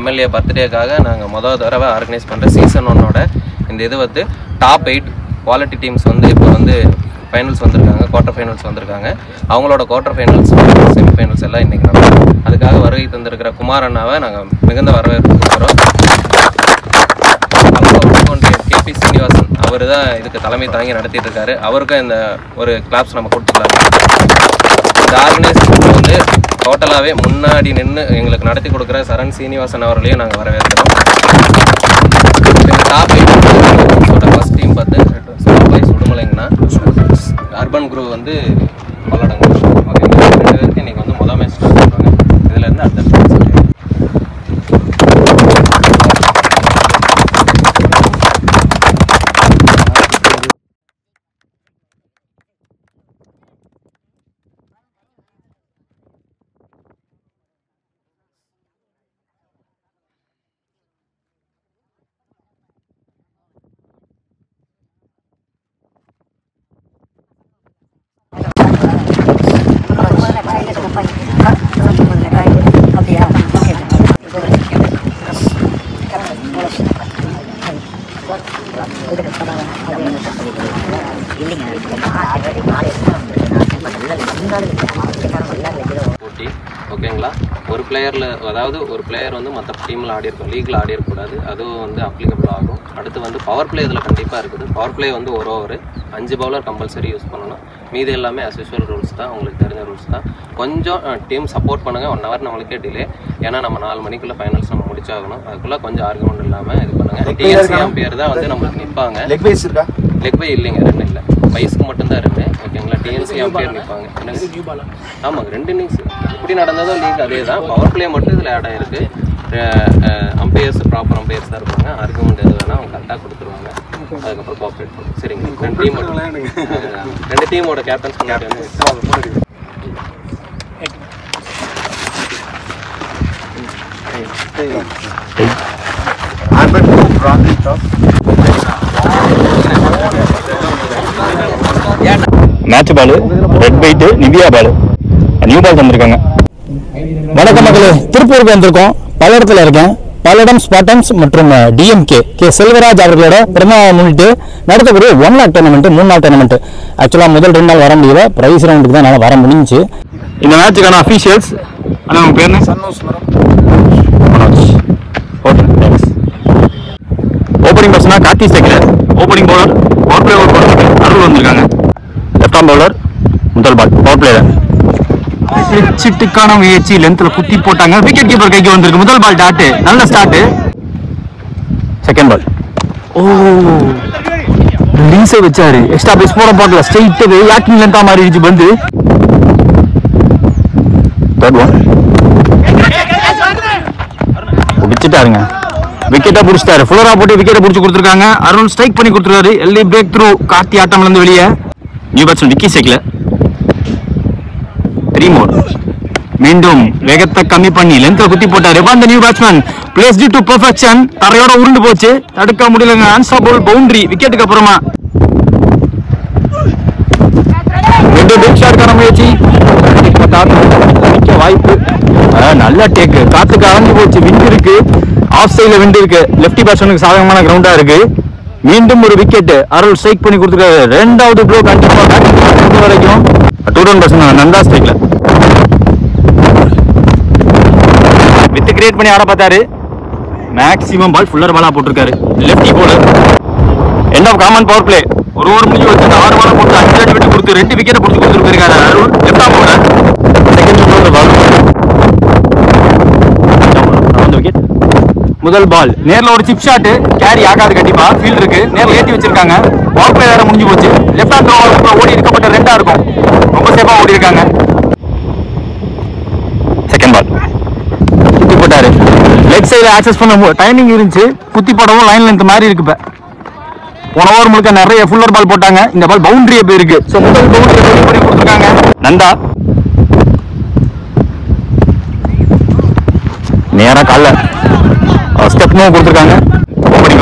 MLA பர்த்டேக்காக நாங்கள் மொதல் தடவை ஆர்கனைஸ் பண்ணுற சீசன் 1ஓட இந்த இது வந்து டாப் 8 குவாலிட்டி டீம்ஸ் வந்து இப்போ வந்து ஃபைனல்ஸ் வந்திருக்காங்க, குவார்ட்டர் ஃபைனல்ஸ் வந்திருக்காங்க. அவங்களோட குவார்ட்டர் ஃபைனல்ஸ், செமிஃபைனல்ஸ் எல்லாம் இன்றைக்கி நடக்கும். அதுக்காக வருகை தந்திருக்கிற குமார் அண்ணாவை நாங்கள் மிகுந்த வரவேற்கிறோம். அப்புறம் கேபி சீனிவாசன் அவர் தான் இதுக்கு தலைமை தாங்கி நடத்திட்டு இருக்காரு. அவருக்கும் இந்த ஒரு கிளாப்ஸ் நம்ம கொடுத்துக்கலாம். இந்த ஆர்கனைசேஷன் வந்து டோட்டலாகவே முன்னாடி நின்று எங்களுக்கு நடத்தி கொடுக்குற சரண் சீனிவாசன் அவர்களையும் நாங்கள் வரவேற்கிறோம். இந்த டாப் 8 ஃபர்ஸ்ட் டீம் பார்த்து சுடுமலைங்கண்ணா, அர்பன் குரூப் வந்து பல்லடங்க. ஓகே, 2 பேருக்கு இன்றைக்கி வந்து மொதல் மேட்ச் ஸ்டார்ட் பண்ணுவாங்க. இதுலேருந்து அடுத்த போட்டி. ஓகேங்களா, ஒரு பிளேயரில், அதாவது ஒரு பிளேயர் வந்து மற்ற டீமில் ஆடிருக்கோம், லீக்கில் ஆடிருக்கக்கூடாது. அதுவும் வந்து அப்ளிகபிள் ஆகும். அடுத்து வந்து பவர் பிளே இதில் கண்டிப்பாக இருக்குது. பவர் பிளே வந்து ஒரு ஓவர் 5 பவுலர் கம்பல்சரி யூஸ் பண்ணணும். மீது எல்லாமே அஸ்யூஷுவல் ரூல்ஸ் தான், உங்களுக்கு தெரிஞ்ச ரூல்ஸ் தான். கொஞ்சம் டீம் சப்போர்ட் பண்ணுங்கள். 1 ஹவர் நம்மளுக்கே டிலே, ஏன்னா நம்ம 4 மணிக்குள்ளே ஃபைனல்ஸ் நம்ம முடிச்சாகணும். அதுக்குள்ளே கொஞ்சம் ஆர்குமெண்ட் இல்லாமல் இது பண்ணுங்கள். டிஎன்சி அம்பையர் தான் வந்து நம்மளுக்கு நிற்பாங்க. லெக் வைஸ் இருக்கா? லெக் பை இல்லைங்க, 2 இல்லை, வயசுக்கு மட்டும்தான் 2. ஓகேங்களா, டிஎன்சி அம்பையர் நிற்பாங்க. ஆமாங்க, 2 இன்னிங்ஸ் எப்படி நடந்ததோ லீக் அதே தான். பவர் பிளே மட்டும் இதில் ஆட் ஆகிருக்கு. அம்பையர்ஸ் ப்ராப்பர் அம்பையர்ஸ் தான் இருப்பாங்க. ஆர்குமெண்ட் எது வேணால் அவங்க கரெக்டாக கொடுத்துருவாங்க. அதுக்கப்புறம் கோஆப்ரேட் பண்ணும். சரிங்க, 2 டீமோட கேப்டன்ஸ் பண்ணிட்டு வந்து மேட்ச் பால், ரெட் பைட்டு, நிவியா பால், நியூ பால் தந்திருக்காங்க. வணக்கம் மக்களே, திருப்பூருக்கு வந்திருக்கோம். பல்லடத்தில் இருக்கேன். பல்லடம் ஸ்பாட்டன்ஸ் மற்றும் டிஎம்கே செல்வராஜ் அவர்களோட பிறந்தநாளை முன்னிட்டு நடத்தக்கூடிய 1 லாக் டோர்னமெண்ட், 3 நாள் டோர்னமெண்ட். ஆக்சுவலாக முதல் 2 நாள் வர முடியல, பிரைஸ் ரவுண்டுக்கு தான் என்னால் வர முடிஞ்சு. இந்த மேட்சுக்கான அஃபீஷியல்ஸ் ஆனால் உங்கள் பேர் ஓப்பனிங் பர்சனா Karthi Sekar, opening bowler power play over போடுறதுக்கு அருள் வந்திருக்காங்க. லெஃப்ட் ஆர்ம் பவுலர் முதல் பால் பவர் பிளேயர் சிட்டுக்கான முயற்சி லென்த்ல குத்தி போட்டாங்க. விக்கெட் கீப்பர் கைக்கு வந்திருக்கு. முதல் பால் டாட், நல்ல ஸ்டார்ட். செகண்ட் பால் ரிலீஸை வச்சாரு. எக்ஸ்ட்ரா பேஸ் போட பார்க்கல, ஸ்ட்ரெயிட்டாவே யாக்கிங் லென்த்தா மாறிடுச்சு பந்து. Third one பிடிச்சிட்டாருங்க, விக்கெட்டா பிடிச்சிட்டாரு. ஃபுல்லரா போட்டு விக்கெட்டை பிடிச்சி கொடுத்துருக்காங்க. அருண் ஸ்ட்ரைக் பண்ணி கொடுத்துருக்காரு. Early break through. கார்த்தி ஆட்டம்ல இருந்து வெளியே. நியூ பேட்ஸ்மேன் விக்கி சேக்கல. 3 more. மீண்டும் வேகத்தை கம்மி பண்ணி லென்த்ல குத்தி போட்டாரு. அந்த new batsman placed to perfection. தரையோட உருண்டு போச்சு, தடுக்க முடியலங்க. அன்ஸ்டாப்பபிள் பவுண்டரி விக்கெட்டுக்கு அப்புறமா. மீண்டும் பிக் ஷாட்கான முயற்சி, வாய்ப்பு. நல்ல டேக்கு, காத்துக்கு அலைஞ்சு போச்சு. விண்ட் இருக்கு, ஆஃப் சைட்ல விண்ட் இருக்கு. லெப்டி பேட்ஸ்மேனுக்கு சாதகமான கிரவுண்டா இருக்கு. மீண்டும் ஒரு விக்கெட் அருள் ஸ்ட்ரைக் பண்ணி கொடுத்துருக்காரு. 2வது ப்ளோ கண்டிப்பா வரைக்கும் 2 ரன் பர்சன் நந்தா ஸ்ட்ரைக்ல வித் கிரியேட் பண்ணி ஆட பார்த்தாரு. மேக்ஸிமம் பால் ஃபுல்லர் பாலா போட்டிருக்காரு. Lefty bowler. End of common power play. ஒரு ஓவர் முடிஞ்சு வச்சு 6 பால் போட்டு 5 ரன் விட்டு கொடுத்து 2 விக்கெட் பிடிச்சி கொடுத்துருக்காரு Arul. Left off bowler. Second ball wicket. முதல் பால் நேர்ல ஒரு சிப் ஷாட், கேரி ஆகாது. கண்டிப்பா ஃபீல்ட் இருக்கு, நேர்ல ஏற்றி வச்சிருக்காங்க. பவர் பிளே வேற முடிஞ்சு போச்சு. லெஃப்ட் ஹேண்ட் த்ரோ ஓடி இருக்கப்பட்ட 2ஆ இருக்கும். ரொம்ப சேஃபா ஓடி இருக்காங்க. செகண்ட் பால் குத்தி போட்டாரு. லெக் சைடுல ஆக்சஸ் பண்ண டைமிங் இருந்துச்சு. குத்தி போடவும் லைன் லென்த் மாதிரி இருக்கு. போன ஓவர் முழுக்க நிறைய ஃபுல்லர் பால் போட்டாங்க. இந்த பால் பவுண்டரியே போயிருக்கு. ஸோ முதல் பவுண்டரி பண்ணி கொடுத்துருக்காங்க. நந்தா நேரா கால ஸ்டெப் மூவ் கொடுத்துருக்காங்க. ஓப்பனிங்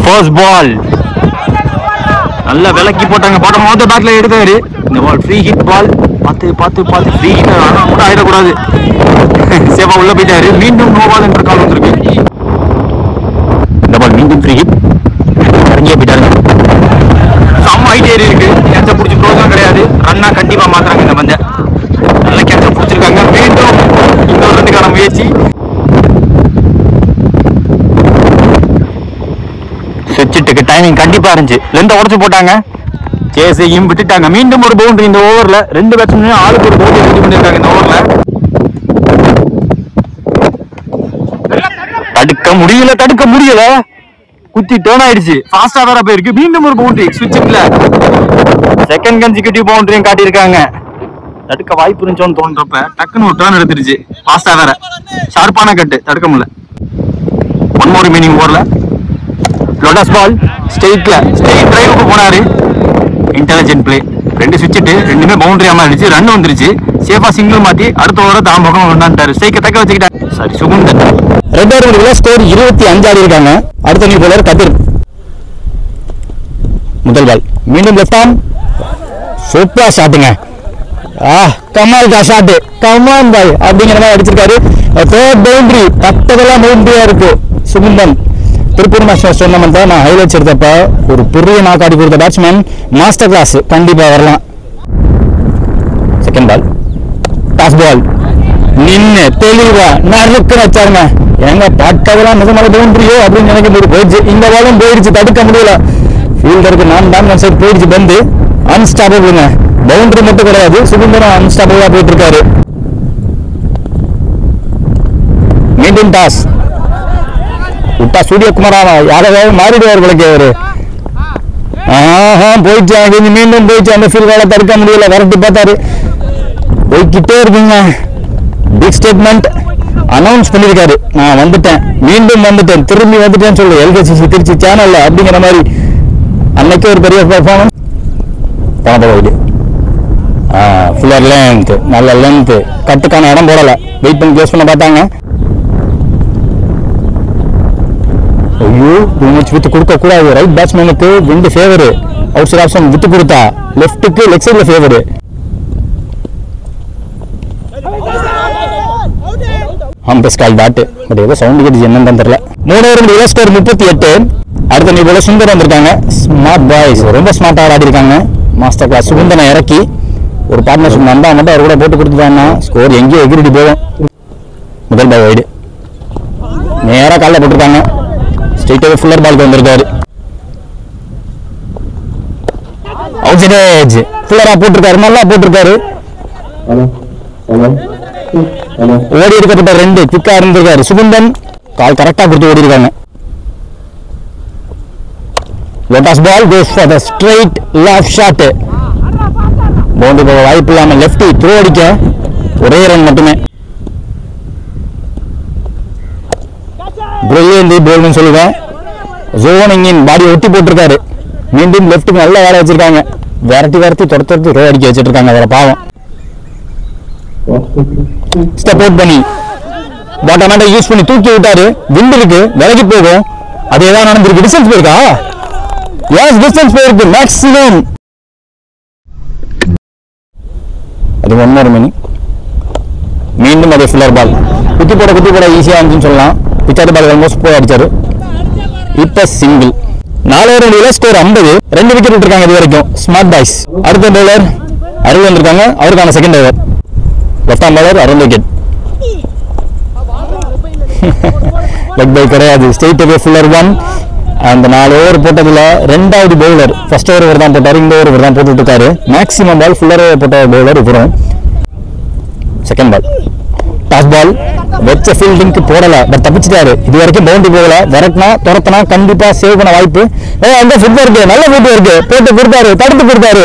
ஃபர்ஸ்ட் பால் நல்ல விலக்கி போட்டாங்க. பாட்டம் ஆஃப் தி பேக்ல எடுத்தாரு. இந்த பால் ஃப்ரீ ஹிட் பால். பார்த்து பார்த்து பார்த்து ஃப்ரீ கூட ஆயிடக்கூடாது. சேஃபா உள்ள போயிட்டாரு. மீண்டும் நோ பால் என்ற கால் வந்திருக்கு. இந்த பால் மீண்டும் ஃப்ரீ ஹிட். இறங்கியே போயிட்டாருங்க. செம்ம ஹைட் ஏறி இருக்கு. கேட்ச பிடிச்சி ப்ரோஜனம் கிடையாது. ரன்னா கண்டிப்பா மாத்துறாங்க இந்த பந்தை. நல்ல கேட்ச பிடிச்சிருக்காங்க. மீண்டும் இன்னொரு ரன்னுக்கான முயற்சி. சுவிட்சுக்கு டைமிங் கண்டிப்பா இருந்துச்சு. லெந்த உடச்சு போட்டாங்க. சேஸையும் விட்டுட்டாங்க. மீண்டும் ஒரு பவுண்டரி இந்த ஓவர்ல. 2 பேட்ஸ்மேன் ஆளுக்கு ஒரு பவுண்டரி ரெடி பண்ணிருக்காங்க இந்த ஓவர்ல. தடுக்க முடியல. குத்தி டர்ன் ஆயிடுச்சு. ஃபாஸ்டா வேற போயிருக்கு. மீண்டும் ஒரு பவுண்டரி சுவிட்சுல. செகண்ட் கன்சிக்யூட்டிவ் பவுண்டரியும் காட்டியிருக்காங்க. தடுக்க வாய்ப்பு இருந்துச்சோன்னு தோன்றப்ப டக்குன்னு ஒரு டர்ன் எடுத்துருச்சு. ஃபாஸ்டா வேற. ஷார்ப்பான கட்டு. தடுக்க முடியல. ஒன் மோர் மீனிங் ஓவர்ல. லோட்டஸ் பால் ஸ்ட்ரெயிட் டிரைவுக்கு போனாரு. Intelligent play. 2 சுவிட்சிட்டு 2மே பவுண்டரி ஆமாச்சு. ரன் வந்துருச்சு. சேஃபா சிங்கிள் மாத்தி அடுத்த ஓவரை தான் பக்கம் கொண்டாண்டாரு. ஸ்ட்ரைக்கை தக்க வச்சுக்கிட்டாரு. சாரி சுகுந்தன். ரெட் ஓவர்ல ஸ்கோர் 25 ஆடி இருக்காங்க. அடுத்த நியூ பவுலர் கதிர். முதல் பால் மீண்டும் லெஃப்ட் ஆர்ம். சூப்பரா ஷாட்டுங்க. கமால் கா ஷாட். கமான் பாய் அப்படிங்கிற மாதிரி அடிச்சிருக்காரு. Third boundary. பக்கத்தெல்லாம் பவுண்டரியா இருக்கு. சுகுந்தன் திருப்பூர் மாஸ்டர்ஸ் டோர்னமெண்ட்ல நான் ஹைலைட்ஸ் எடுத்தப்ப ஒரு பெரிய நாக் ஆடி கொடுத்த பேட்ஸ்மேன். மாஸ்டர் கிளாஸ் கண்டிப்பா வரலாம். Second ball toss ball. நின்று தெளிவா நறுக்கு வச்சாருங்க. எங்க பட்டதெல்லாம் நிஜமான பவுண்டரியோ அப்படின்னு நினைக்கும் போது போயிடுச்சு. இந்த பாலும் போயிடுச்சு. தடுக்க முடியல. ஃபீல்டருக்கு நான் தான் சைடு போயிடுச்சு. பந்து அன்ஸ்டாபிள்ங்க. பவுண்டரி மட்டும் கிடையாது. சுகுந்தரம் அன்ஸ்டாபிளா போயிட்டு இருக்காரு. மீண்டும் டாஸ். விட்டா சூரியகுமாரா யாராவது மாறிடுவார் போல அவரு. போயிடுச்சு. மீண்டும் போயிடுச்சு. அந்த ஃபீல்டால தடுக்க முடியல. விரட்டி பார்த்தாரு. போய்கிட்டே இருக்குங்க. பிக் ஸ்டேட்மெண்ட் அனௌன்ஸ் பண்ணிருக்காரு. நான் வந்துட்டேன். மீண்டும் வந்துட்டேன். திரும்பி வந்துட்டேன்னு சொல்லு. எல்கேசிசி திருச்சி சேனல்ல அப்படிங்கிற மாதிரி. அன்னைக்கு ஒரு பெரிய பெர்ஃபார்மன்ஸ். போனது ஃபுல்லர் லென்த். நல்ல லென்த். கட்டுக்கான இடம் போடல. வெயிட் பண்ணி க்ளோஸ் பண்ண பார்த்தாங்க. ஐயோ விட்டு கொடுக்க கூடாது. ரைட் பேட்ஸ்மேனுக்கு விண்டு ஃபேவர். அவுட் சைட் ஆப்ஷன் விட்டு கொடுத்தா லெஃப்ட்டுக்கு லெக் சைட்ல ஃபேவர். அம்பஸ்கால் டாட். பட் ஏதோ சவுண்ட் கேட்டுச்சு என்னன்னு தெரியல. 3 ஓவர் ஸ்கோர் 38. அடுத்த நீ போல சுந்தர் வந்திருக்காங்க. Smart boys. ரொம்ப ஸ்மார்ட்டா ஆடி இருக்காங்க. மாஸ்டர் கிளாஸ் சுகுந்தனை இறக்கி ஒரு பார்ட்னர்ஷிப் நம்பா மட்டும் அவர் கூட போட்டு கொடுத்துட்டாங்கன்னா ஸ்கோர் எங்கேயோ எகிரிட்டு போகும். முதல் பால் வைடு. நேராக காலில் போட்டிருக்காங்க. ஸ்ட்ரெயிட்டாவே ஃபுல்லர் பாலுக்கு வந்திருக்காரு. Out side edge. ஃபுல்லரா போட்டிருக்காரு. நல்லா போட்டிருக்காரு. ஓடி எடுக்கப்பட்ட 2 குவிக்கா இருந்திருக்காரு. சுகுந்தன் கால் கரெக்டா கொடுத்து ஓடி இருக்காங்க. Lotus ball goes for the straight left shot. Boundary போக வாய்ப்பு இல்லாம லெஃப்டி த்ரோ அடிக்க ஒரே ரன் மட்டுமே. பிரில்லியன்ட் போல்னு சொல்லுவேன். ஜோனிங் இன் பாடி ஒட்டி போட்டிருக்காரு. மீண்டும் லெஃப்ட்டுக்கு நல்ல வேலை வச்சிருக்காங்க. விரட்டி தொடர்த்து ரோ அடிக்க வச்சுட்டு இருக்காங்க. வேற பாவம். ஸ்டெப் அவுட் பண்ணி பாட்டமாட்ட யூஸ் பண்ணி தூக்கி விட்டாரு. விண்டு இருக்கு. விலகி போகும். அதேதான் நடந்திருக்கு. டிஸ்டன்ஸ் போயிருக்கா? எஸ் டிஸ்டன்ஸ் போயிருக்கு. மேக்ஸிமம் அது 1 more மீனிங். மீண்டும் அதே ஃபுல்லர் பால். குத்தி போட ஈஸியா இருந்துச்சுன்னு சொல்லலாம். பிச்சாடு பால் ஆல்மோஸ்ட் போய் அடிச்சாரு. இப்ப சிங்கிள். 4 ஓவரில் ஸ்கோர் 50. 2 விக்கெட் விட்டுருக்காங்க இது வரைக்கும். Smart boys. அடுத்த பவுலர் அருள் வந்திருக்காங்க. அவருக்கான second over. Left arm bowler Arul wicket. Leg bye கிடையாது. Straight away fuller 1. அந்த 4 ஓவர் போட்டதுல 2வது பவுலர். ஃபர்ஸ்ட் ஓவர் தான் போட்டாரு. இந்த ஓவர் தான் போட்டுட்டு இருக்காரு. மேக்ஸிமம் பால் ஃபுல்லர் போட்ட பவுலர் இவரும். Second ball toss ball. வெச்ச ஃபீல்டிங்க்கு போடல. பட் தப்பிச்சிட்டாரு. இது வரைக்கும் பவுண்டரி போகல. விரட்டினா துரத்தினா கண்டிப்பா சேவ் பண்ண வாய்ப்பு. அந்த ஃபுட் இருக்கு. நல்ல ஃபுட் இருக்கு. போட்டு கொடுத்தாரு. தடுத்து கொடுத்தாரு.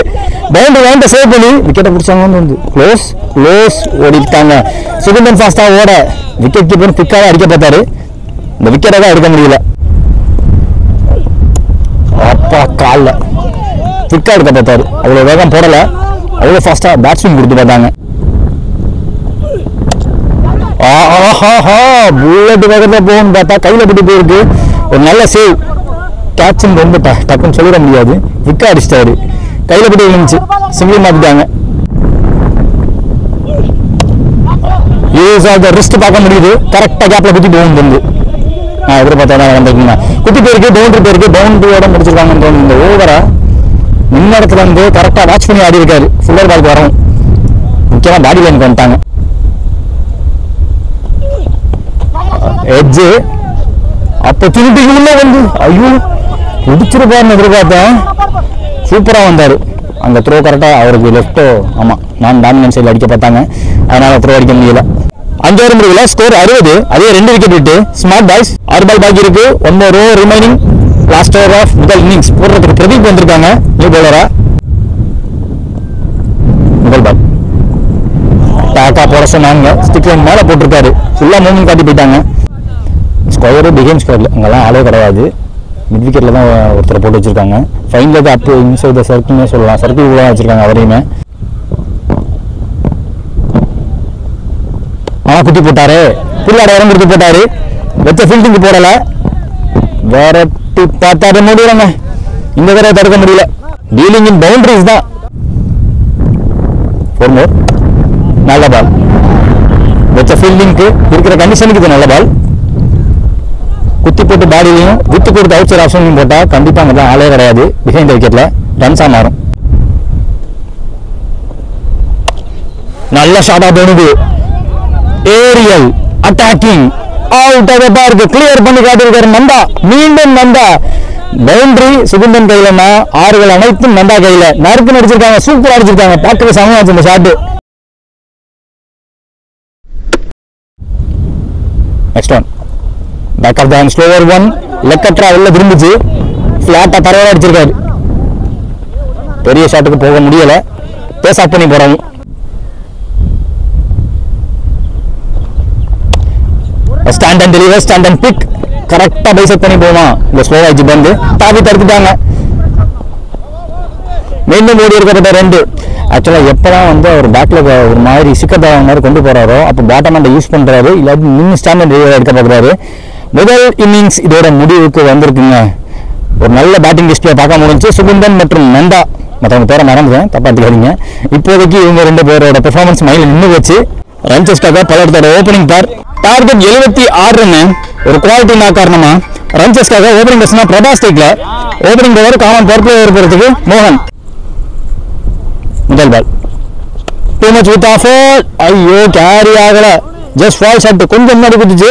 பவுண்டரி வாங்கிட்டு சேவ் பண்ணி விக்கெட்டை பிடிச்சாங்க. வந்து க்ளோஸ் ஓடி இருக்காங்க. சுகுந்தன் ஃபாஸ்டா ஓட விக்கெட் கீப்பர் பிக்காக அடிக்க பார்த்தாரு. இந்த விக்கெட்டை தான் எடுக்க முடியல. அப்பா கால்ல பிக்கா எடுக்க பார்த்தாரு. அவ்வளவு வேகம் போடல. அவ்வளவு ஃபாஸ்டா பேட்ஸ்மேன் கொடுத்து பார்த்தாங்க. புல்லட் வேகத்துல போகணும்னு பார்த்தா கையில பிடி போயிருக்கு. ஒரு நல்ல சேவ். கேட்சும் ரொம்ப டக்குன்னு சொல்லிட முடியாது. விக்கா அடிச்சிட்டாரு. கையில பிடி விழுந்துச்சு. சிங்கிள் மாத்திட்டாங்க. யூஸ் ஆஃப் த ரிஸ்ட் பார்க்க முடியுது. கரெக்டாக கேப்ல குத்தி பவுன் வந்து நான் எதிர்பார்த்தா வந்திருக்கீங்க. குத்தி போயிருக்கு, பவுண்டரி போயிருக்கு, பவுண்டரியோட முடிச்சிருக்காங்க. இந்த ஓவரை முன்ன இடத்துல வந்து கரெக்டாக வாட்ச் பண்ணி ஆடி இருக்காரு. ஃபுல்லர் பாலுக்கு வரவும் முக்கியமாக பாடி லைனுக்கு வந்துட்டாங்க. எட்ஜு அப்போ திருப்பி உள்ள வந்து ஐயோ பிடிச்சிருப்பாருன்னு எதிர்பார்த்தேன். சூப்பராக வந்தார். அந்த த்ரோ கரெக்டாக அவருக்கு லெஃப்டோ ஆமாம் நான் டாமினன்ட் சைடில் அடிக்க பார்த்தாங்க. அதனால் த்ரோ அடிக்க முடியல. 5 ஓவர் முடியல. ஸ்கோர் 60. அதே 2 விக்கெட் விட்டு ஸ்மார்ட் பாய்ஸ் 6 பால் பாக்கி இருக்கு. 1 more over remaining. Last over of முதல் இன்னிங்ஸ் போடுறதுக்கு பிரதீப் வந்திருக்காங்க நியூ பவுலரா. முதல் பால் டாக்கா போட சொன்னாங்க. ஸ்டிக் லைன் மேலே போட்டிருக்காரு. ஃபுல்லாக மூவ்மெண்ட் காட்டி போயிட்டாங்க. ஸ்கொயரு பிகேம் ஸ்கொயரில் அங்கெல்லாம் ஆளே கிடையாது. மிட் விக்கெட்டில் தான் ஒருத்தரை போட்டு வச்சுருக்காங்க. ஃபைனல் அப்போ இன்சைட் த சர்க்கிள்னே சொல்லலாம். சர்க்கிள் கூட வச்சுருக்காங்க அவரையுமே. ஆனால் குட்டி போட்டாரு. புல்லாட இடம் கொடுத்து போட்டாரு. வச்ச ஃபீல்டிங்கு போடல. வேறட்டி பார்த்தாரு முடியலங்க. இந்த தடவை தடுக்க முடியல. டீலிங் இன் பவுண்டரிஸ் தான். 4 more. நல்ல பால். வச்ச ஃபீல்டிங்க்கு இருக்கிற கண்டிஷனுக்கு இது நல்ல பால். குத்தி போட்டு பாடிலையும் வித்து கொடுத்து அவுட் சைட் ஆப்ஷன்லையும் போட்டால் கண்டிப்பாக அங்கே தான் ஆளே கிடையாது. பிஹைண்ட் விக்கெட்டில் ரன்ஸாக மாறும். நல்ல ஷாட்டாக தோணுது. Aerial attacking out of the park clear பண்ணி காட்டியிருக்காரு நந்தா. மீண்டும் நந்தா. பவுண்டரி சுகுந்தன் கையிலன்னா ஆறுகள் அனைத்தும் நந்தா கையில. நறுக்கு நடிச்சிருக்காங்க. சூப்பராக அடிச்சிருக்காங்க. பார்க்கவே சமமாச்சு இந்த shot. Next one back of the slower one. லெக்கட்ரா உள்ள திரும்பிச்சு. ஃபிளாட்டா பரவாயில்ல அடிச்சிருக்காரு. பெரிய ஷாட்டுக்கு போக முடியல. பேஸ் ஆஃப் பண்ணி போறோம். Stand and deliver, stand and pick. கரெக்டா பைசெட் பண்ணி போவான். இந்த ஸ்லோ ஆயிடுச்சு பந்து. தாவி தடுத்துட்டாங்க. மீண்டும் ஓடி இருக்கப்பட்ட 2. ஆக்சுவலாக எப்போதான் வந்து அவர் பேக்கில் ஒரு மாதிரி சிக்கத்தான மாதிரி கொண்டு போகிறாரோ அப்போ பேட்டம் அந்த யூஸ் பண்ணுறாரு. இல்லாட்டி நின்று ஸ்டாண்ட் எடுக்க பார்க்குறாரு. முதல் இன்னிங்ஸ் இதோட முடிவுக்கு வந்திருக்குங்க. ஒரு நல்ல பேட்டிங் டிஸ்பிளே பார்க்க முடிஞ்சு. சுகுந்தன் மற்றும் நந்தா மற்றவங்க பேரை மறந்துட்டேன், தப்பா எடுத்துக்காதீங்க. இப்போதைக்கு இவங்க 2 பேரோட பெர்ஃபார்மன்ஸ் மைண்டில் நின்று வச்சு ரன்செஸ்டாக பலத்தோட ஓப்பனிங் டார்கெட் 76 ரன். ஒரு குவாலிட்டி நான் காரணமா ரன்செஸ்டாக ஓப்பனிங் பேசினா பிரபாஸ் ஸ்டேக்ல opening over common power play போகிறதுக்கு மோகன். முதல் ball too much with off. ஐயோ கேரி ஆகல. ஜஸ்ட் ஃபால் ஷாட் கொஞ்சம் முன்னாடி குதிச்சு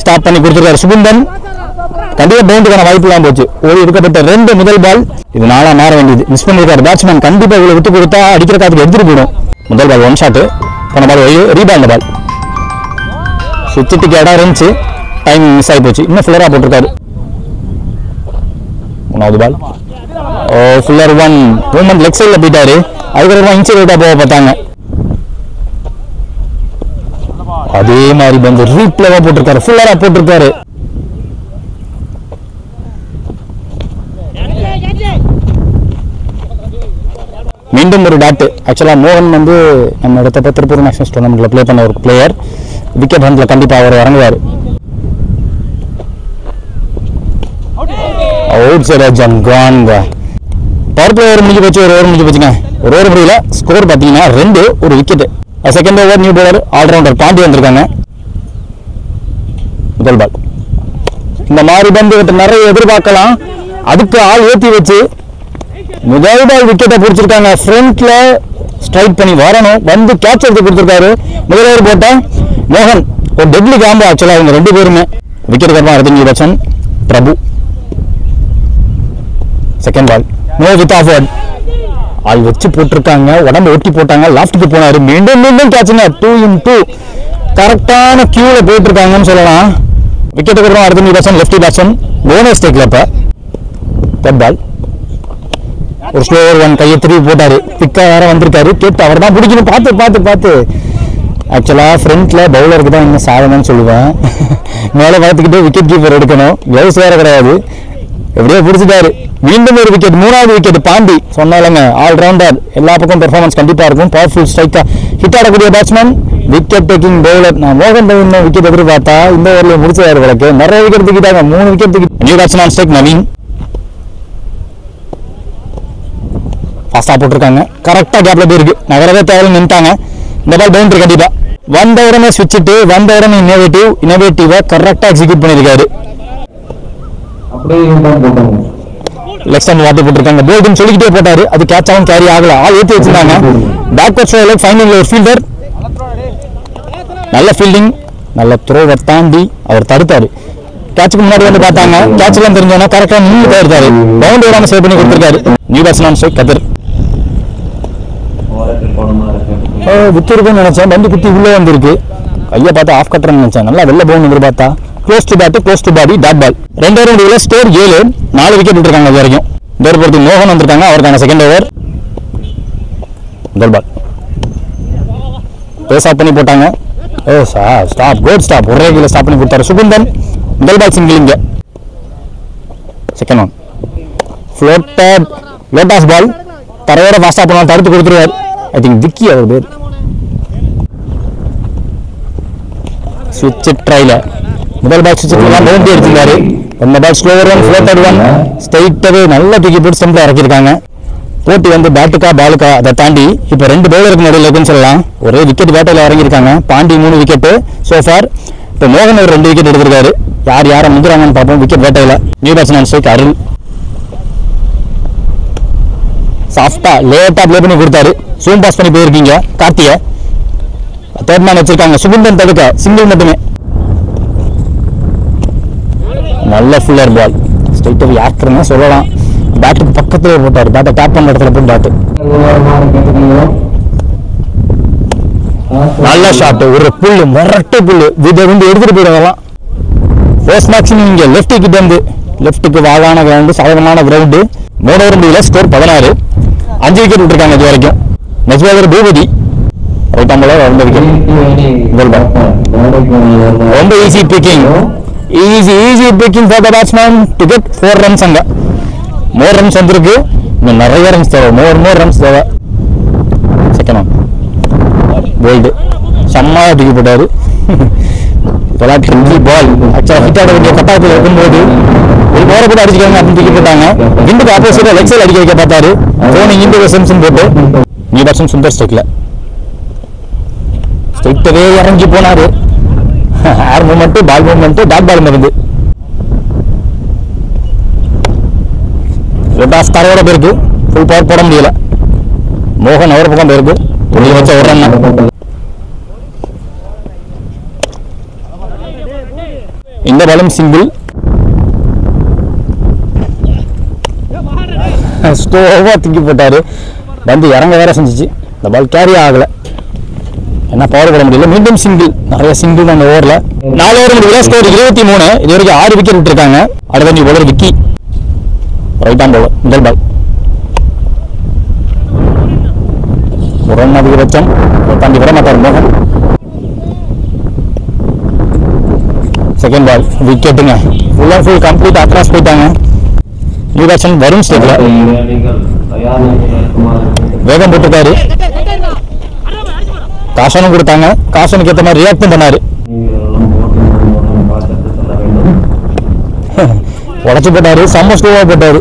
ஸ்டாப் பண்ணி கொடுத்துருக்காரு சுகுந்தன். கண்டிப்பாக பவுண்டுக்கான வாய்ப்புலாம் போச்சு. ஓடி எடுக்கப்பட்ட 2 முதல் பால். இது 4 மாற வேண்டியது. மிஸ் பண்ணியிருக்காரு பேட்ஸ்மேன். கண்டிப்பாக இவ்வளோ விட்டு கொடுத்தா அடிக்கிற காத்துக்கு எடுத்துட்டு போயிடும். முதல் பால் 1 ஷாட்டு. போன பால் ரீபால் பால். சுவிட்சுக்கு இடம் இருந்துச்சு. டைம் மிஸ் ஆகி போச்சு. இன்னும் ஃபுல்லராக போட்டிருக்காரு. 1வது பால். ஓ ஃபுல்லர் 1. மூமெண்ட் லெக் சைடில் போயிட்டாரு. அதுக்கப்புறமா இன்சைட் அவுட்டாக போக பார்த்தாங்க. அதே மாதிரி வந்து ரீப்ளேவா போட்டிருக்காரு. ஃபுல்லரா போட்டிருக்காரு. மீண்டும் ஒரு டாட். ஆக்சுவலாக மோகன் வந்து நம்ம இடத்த திருப்பூர் நேஷனல் டோர்னமெண்ட்ல பிளே பண்ண ஒரு பிளேயர். விக்கெட் ஹண்ட்ல கண்டிப்பாக அவர் இறங்குவார். அவுட் சைட் ஜங்கான்ங்க. பவர் பிளே ஓவர் முடிஞ்சு போச்சு. ஒரு ஓவர் முடிஞ்சு போச்சுங்க. ஒரு ஓவர் முடியல. ஸ்கோர் பார்த்தீங்கன்னா 2 ஒரு wicket. Second over new bowler all rounder Pandi வந்திருக்காங்க. முதல் பால். இந்த மாதிரி பந்து நிறைய எதிர்பார்க்கலாம். அதுக்கு ஆள் ஏற்றி வச்சு முதல் பால் விக்கெட்டை பிடிச்சிருக்காங்க. ஃப்ரண்ட்ல ஸ்ட்ரைக் பண்ணி வரணும். வந்து கேட்ச் எடுத்து கொடுத்துருக்காரு. முதல் ஓவர் போட்ட மோகன் ஒரு டெட்லி காம்போ. ஆக்சுவலாக இவங்க 2 பேருமே விக்கெட் கர்மா 65 பட்சன் Prabhu. Second ball no with off. ஆள் வச்சு போட்டிருக்காங்க. உடம்பு ஒட்டி போட்டாங்க. லாஃப்ட்டுக்கு போனாரு. மீண்டும் மீண்டும் கேட்சுங்க. 2 in 2 கரெக்டான கியூல போயிட்டு இருக்காங்கன்னு சொல்லலாம். விக்கெட்டுக்கு அப்புறம் 65 லெஃப்டி பேட்ஸ்மேன் போனஸ் டேக்ல. இப்ப தேர்ட் பால் ஒரு ஸ்லோவர் 1 கையை திருப்பி போட்டாரு. பிக்கா வேற வந்திருக்காரு. கேட்டு அவர் தான் பிடிக்கணும். பார்த்து ஆக்சுவலா ஃப்ரண்ட்ல பவுலருக்கு தான் இன்னும் சாதனைன்னு சொல்லுவேன். மேலே வளர்த்துக்கிட்டே விக்கெட் கீப்பர் எடுக்கணும். கிளவுஸ் வேற கிடையாது. எப்படியோ பிடிச்சிட்டாரு. மீண்டும் ஒரு விக்கெட். 3வது விக்கெட் பாண்டி. சொன்னாலங்க ஆல்ரவுண்டர். எல்லா பக்கம் பெர்ஃபார்மன்ஸ் கண்டிப்பா இருக்கும். பவர்ஃபுல் ஸ்ட்ரைக்கா ஹிட் ஆடக்கூடிய பேட்ஸ்மேன். Wicket taking bowler. நான் மோகன் இன்னும் விக்கெட் எதிர்பார்த்தா இந்த ஓவரில் முடிச்சாரு. வழக்கு நிறைய விக்கெட் தூக்கிட்டாங்க. 3 விக்கெட் தூக்கி. New batsman strike Naveen. ஃபாஸ்டா போட்டிருக்காங்க. கரெக்டா கேப்ல போயிருக்கு. நகரவே தேவையில்லை நின்ட்டாங்க. இந்த பால் பவுண்டரி கண்டிப்பா. வந்த உடனே ஸ்விட்சிட்டு வந்த உடனே இனோவேட்டிவா கரெக்டா எக்ஸிக்யூட் பண்ணிருக்காரு. லெஃப்ட் ஹேண்ட் வாட்டி போட்டிருக்காங்க. போல்டுன்னு சொல்லிக்கிட்டே போட்டாரு. அது கேட்சாவும் கேரி ஆகல. ஆள் ஏற்றி வச்சிருந்தாங்க. பேக்வர்ட் ஸ்ட்ரைக் ஃபைனல் ஒரு ஃபீல்டர். நல்ல ஃபீல்டிங், நல்ல த்ரோவை தாண்டி அவர் தடுத்தாரு. கேட்சுக்கு முன்னாடி வந்து பார்த்தாங்க. கேட்ச்லாம் தெரிஞ்சோன்னா கரெக்டாக நின்று தடுத்தாரு. பவுண்டரி விடாம சேவ் பண்ணி கொடுத்துருக்காரு. நியூ பேட்ஸ்மேன் ஸ்ட்ரைக் கதிர். வித்திருக்குன்னு நினைச்சேன். பந்து குத்தி உள்ள வந்திருக்கு. கையை பார்த்து ஆஃப் கட்டுறேன்னு நினைச்சேன். நல்லா வெளில போகணும் எதிர்பார்த்தா. Close to bat, close to body, dot ball. 2 over முடிவில் ஸ்கோர் 7. 4 விக்கெட் விட்டுருக்காங்க இது வரைக்கும். இந்த ஓவர் பொறுத்து மோகன் வந்திருக்காங்க. அவருக்கான செகண்ட் ஓவர். முதல் பால் பேஸ் ஆஃப் பண்ணி போட்டாங்க. Stop, good stop. ஒரே கீழே ஸ்டாப் பண்ணி கொடுத்தாரு சுகுந்தன். முதல் பால் சிங்கிள் இங்க. செகண்ட் ஒன் ஃப்ளோட்டட் லோட்டாஸ் பால். தரையோட ஃபாஸ்டா போனாலும் தடுத்து கொடுத்துருவார். ஐ திங்க் விக்கி அவர் பேர். ஸ்விட்ச் ட்ரைல முதல் பால் ஸ்விட்ச் ட்ரைல பவுண்டரி அடிச்சிருக்காரு. இந்த பால் ஸ்லோவர் ஒன், ஃப்ளோட்டட் ஒன். ஸ்ட்ரைட்டாவே நல்லா தூக்கி போட்டு ஸ்டம்பில் இறக்கியிருக்காங்க. போட்டி வந்து பேட்டுக்கா பாலுக்கா அதை தாண்டி இப்போ 2 பவுலருக்கு நடுவில் இருக்குன்னு சொல்லலாம். ஒரே விக்கெட் வேட்டையில் இறங்கியிருக்காங்க. Pandi 3 wicket so far. இப்போ மோகன் ஒரு 2 விக்கெட் எடுத்திருக்காரு. யாரை முந்துறாங்கன்னு பார்ப்போம். விக்கெட் வேட்டையில் நியூ பேட்ஸ்மேன் ஸ்ட்ரைக் அருள். சாஃப்டா லேட்டா ப்ளே பண்ணி கொடுத்தாரு. சூம் பாஸ் பண்ணி போயிருக்கீங்க கார்த்திய. தேர்ட் மேன் வச்சிருக்காங்க. சுகுந்தன் தடுக்க சிங்கிள் மட்டுமே. நல்ல ஃபுல்லர் பால். ஸ்ட்ரைட்டாக யாருக்குன்னு சொல்லலாம். பேட்டுக்கு பக்கத்திலே போட்டார். பேட்டை டேப் பண்ண இடத்துல போய் பேட்டு. நல்ல ஷாட். ஒரு புல்லு, மொரட்டு புல்லு. இதை வந்து எடுத்துட்டு போயிடலாம். ஃபர்ஸ்ட் மேக்ஸிமம் இங்கே லெஃப்ட் கிட்ட இருந்து லெஃப்ட்டுக்கு வாழான கிரவுண்டு, சாதகமான கிரவுண்டு. 3 ஓவர் முடியல ஸ்கோர் 16. 5 விக்கெட் விட்டுருக்காங்க இது வரைக்கும். நெக்ஸ்ட் பாலர் பூபதி. ரைட் ஆம் பாலர் 2 விக்கெட். ரொம்ப easy picking. Easy picking for the batsman to get 4 runs. அங்க மோர் ரன்ஸ் வந்திருக்கு. இன்னும் நிறைய ரன்ஸ் தேவை. மோர் ரன்ஸ் தேவை. செகண்ட் ஒன் போல்டு செம்மையா தூக்கி போட்டாரு. இதெல்லாம் ட்ரிங்கி பால். ஆக்சுவலாக ஹிட் ஆட வேண்டிய கட்டாயத்தில் இருக்கும்போது ஒரு போரை கூட அடிச்சுக்காங்க அப்படின்னு தூக்கி போட்டாங்க. விண்டுக்கு ஆப்போசிட்டா லெக் சைடு அடிக்க வைக்க பார்த்தாரு. தோனி இந்து சென்ஸ் போட்டு நியூ பேட்ஸ்மேன் சுந்தர் ஸ்ட்ரைக்ல ஸ்ட்ரைட்டவே இறங்கி போனாரு. Air movement, ball movement, dot ball இருந்து லோட்டாஸ் தரையோட போயிருக்கு. ஃபுல் பவர் போட முடியல. மோகன் அவர் பக்கம் போயிருக்கு. துணியை வச்ச ஒரு ரன். இந்த பாலும் சிங்கிள். ஸ்லோவா தூக்கி போட்டாரு. வந்து இறங்க வேற செஞ்சிச்சு. இந்த பால் கேரி ஆகல. என்ன பவர் போட முடியல. மீண்டும் சிங்கிள். நிறைய சிங்கிள் அந்த ஓவரில். 4 ஓவர் முடியல ஸ்கோர் 23. இது வரைக்கும் 6 விக்கெட் விட்டுருக்காங்க. அடுத்த bowler Vicky. Right arm bowler. முதல் பால் ஒரு ரன் அதிகபட்சம். தாண்டி விட மாட்டார் மோகன். செகண்ட் பால் விக்கெட்டுங்க. Full and full complete across போயிட்டாங்க. நியூ பேட்ஸ்மேன் வருண் ஸ்டேக்ல வேகம் போட்டுருக்காரு. காசனும் கொடுத்தாங்க. காசனுக்கு ஏற்ற மாதிரி ரியாக்டும் பண்ணாரு. உடச்சு போட்டாரு. செம்ம ஸ்லோவா போட்டாரு.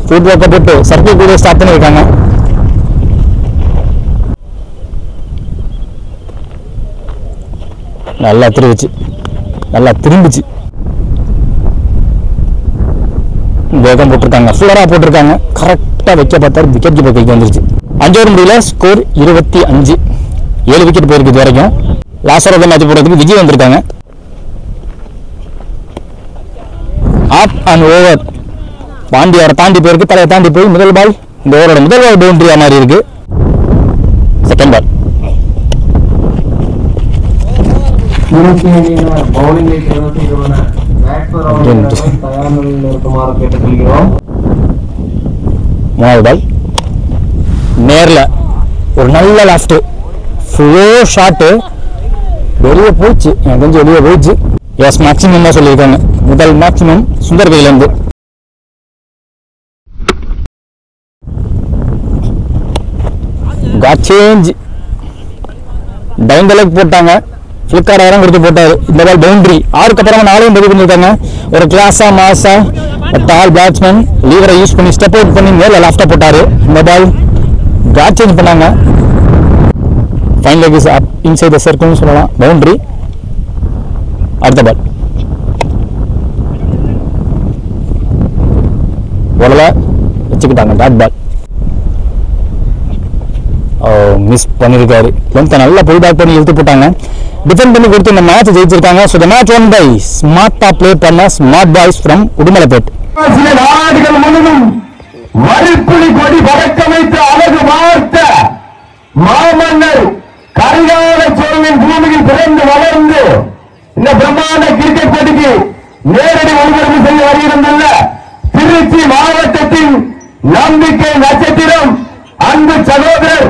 ஃபுட் ஒர்க்கை போட்டு சர்க்கிள் கூட ஸ்டாப் பண்ணியிருக்காங்க. நல்லா திரும்பிச்சு. வேகம் போட்டிருக்காங்க. ஃபுல்லரா போட்டிருக்காங்க. கரெக்டாக வைக்க பார்த்தாரு. விக்கெட் கீப்பர் கைக்கு வந்துருச்சு. 5 ஓவர் முடியல ஸ்கோர் 25. 7 விக்கெட் போயிருக்கு இது வரைக்கும். லாஸ்ட் ஓவர் மேட்ச் போடுறதுக்கு விஜய் வந்திருக்காங்க. Off and over. பாண்டி அவரை தாண்டி போயிருக்கு. தலையை தாண்டி போய் முதல் பால். இந்த ஓவரோட முதல் பால் பவுண்டரியா மாதிரி இருக்கு. செகண்ட் பால் மூணாவது பால் நேர்ல ஒரு நல்ல லாஸ்ட் ஃப்ளோ ஷாட்டு வெளியே போச்சு. எனக்கு கொஞ்சம் வெளியே போயிடுச்சு. எஸ் மேக்ஸிமம் தான் சொல்லியிருக்காங்க. முதல் மேக்ஸிமம் சுந்தர் கையிலேருந்து. காட் சேஞ்ச். டவுன் த லெக் போட்டாங்க. ஃபிளிப்கார்ட் ஆயிரம் கொடுத்து போட்டாரு. இந்த பால் பவுண்டரி. 6க்கு அப்புறமா 4 பதிவு பண்ணியிருக்காங்க. ஒரு கிளாஸா மாசா டால் பேட்ஸ்மேன் லீவரை யூஸ் பண்ணி ஸ்டெப் அவுட் பண்ணி நேரில் லாஃப்டா போட்டாரு. இந்த பால் காட் சேஞ்ச் பண்ணாங்க. Fine leg is up inside the சர்க்கிள்னு சொல்லலாம். பவுண்டரி. அடுத்த பால் ஓடல வச்சுக்கிட்டாங்க. Dot ball. மிஸ் பண்ணியிருக்காரு. லென்த்தை நல்லா புல் பேக் பண்ணி இழுத்து போட்டாங்க. டிஃபெண்ட் பண்ணி கொடுத்து இந்த மேட்ச் ஜெயிச்சிருக்காங்க. ஸோ இந்த மேட்ச் ஒன் பை ஸ்மார்ட்டா பிளே பண்ண ஸ்மார்ட் பாய்ஸ் ஃப்ரம் உடுமலைப்பேட். நாடுகள் முழுவதும் வரிப்புலி கொடி பறக்க வைத்த அழகு வார்த்த மாமன்னர் கரிகால சோழனின் பூமியில் பிறந்து வளர்ந்து இந்த பிரம்மாண்ட கிரிக்கெட் போட்டிக்கு நேரடி ஒளிபரப்பு செய்ய வருகின்றன திருச்சி மாவட்டத்தின் நம்பிக்கை நட்சத்திரம் அன்பு சகோதரர்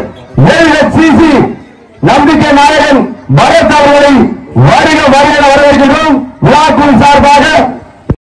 நம்பிக்கை நாயகன் பரத் அவர்களை